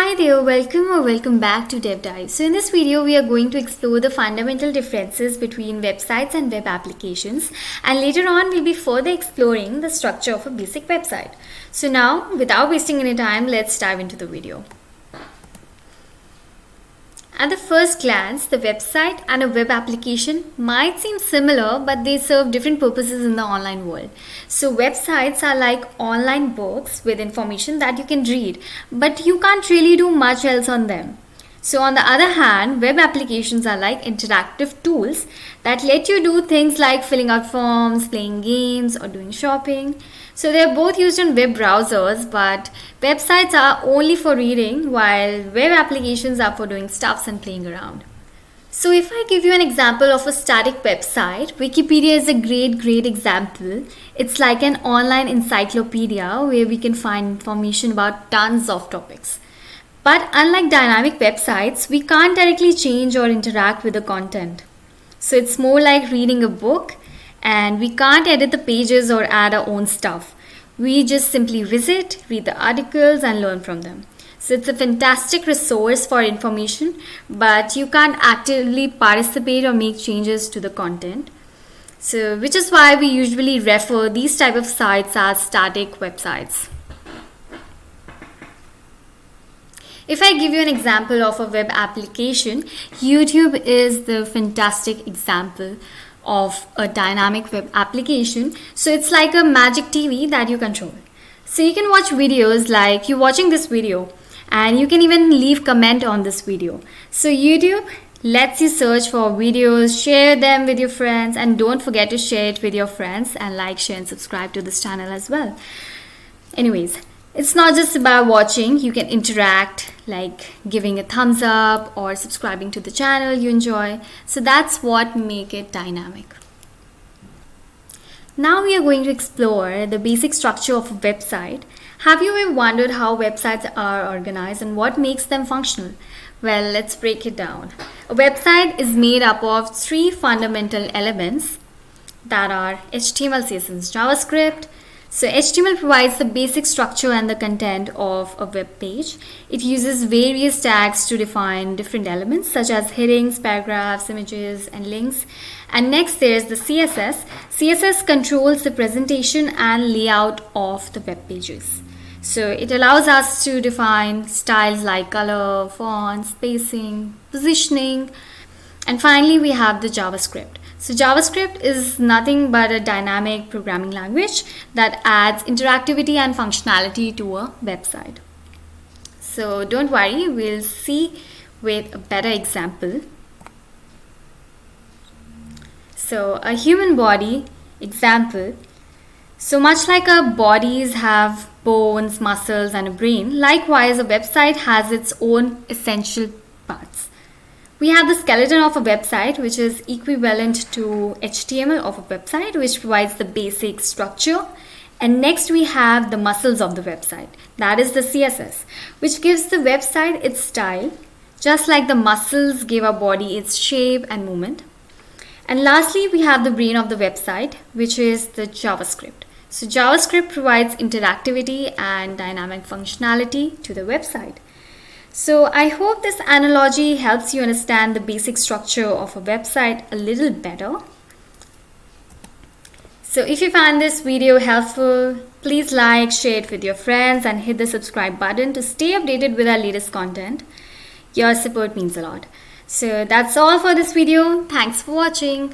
Hi there, welcome back to Dev Dive. So in this video, we are going to explore the fundamental differences between websites and web applications, and later on we'll be further exploring the structure of a basic website. So now, without wasting any time, let's dive into the video. At the first glance, the website and a web application might seem similar, but they serve different purposes in the online world. So websites are like online books with information that you can read, but you can't really do much else on them. So on the other hand, web applications are like interactive tools that let you do things like filling out forms, playing games, or doing shopping. So they're both used in web browsers, but websites are only for reading, while web applications are for doing stuffs and playing around. So if I give you an example of a static website, Wikipedia is a great example. It's like an online encyclopedia where we can find information about tons of topics. But unlike dynamic websites, we can't directly change or interact with the content. So it's more like reading a book, and we can't edit the pages or add our own stuff. We just simply visit, read the articles, and learn from them. So it's a fantastic resource for information, but you can't actively participate or make changes to the content. So which is why we usually refer these type of sites as static websites. If I give you an example of a web application, YouTube is the fantastic example of a dynamic web application. So it's like a magic TV that you control. So you can watch videos like you're watching this video, and you can even leave comment on this video. So YouTube lets you search for videos, share them with your friends, and don't forget to share it with your friends and like, share, and subscribe to this channel as well. Anyways, it's not just about watching. You can interact, like giving a thumbs up or subscribing to the channel you enjoy. So that's what makes it dynamic. Now we are going to explore the basic structure of a website. Have you ever wondered how websites are organized and what makes them functional? Well, let's break it down. A website is made up of three fundamental elements that are HTML, CSS, JavaScript. So HTML provides the basic structure and the content of a web page. It uses various tags to define different elements such as headings, paragraphs, images, and links. And next there's the CSS. CSS controls the presentation and layout of the web pages. So it allows us to define styles like color, font, spacing, positioning. And finally we have the JavaScript. So JavaScript is nothing but a dynamic programming language that adds interactivity and functionality to a website. So don't worry, we'll see with a better example. So a human body example. So much like our bodies have bones, muscles, and a brain, likewise a website has its own essential parts. We have the skeleton of a website, which is equivalent to HTML of a website, which provides the basic structure. And next we have the muscles of the website, that is the CSS, which gives the website its style, just like the muscles give our body its shape and movement. And lastly, we have the brain of the website, which is the JavaScript. So JavaScript provides interactivity and dynamic functionality to the website. So I hope this analogy helps you understand the basic structure of a website a little better. So if you found this video helpful, please like, share it with your friends, and hit the subscribe button to stay updated with our latest content. Your support means a lot. So that's all for this video. Thanks for watching.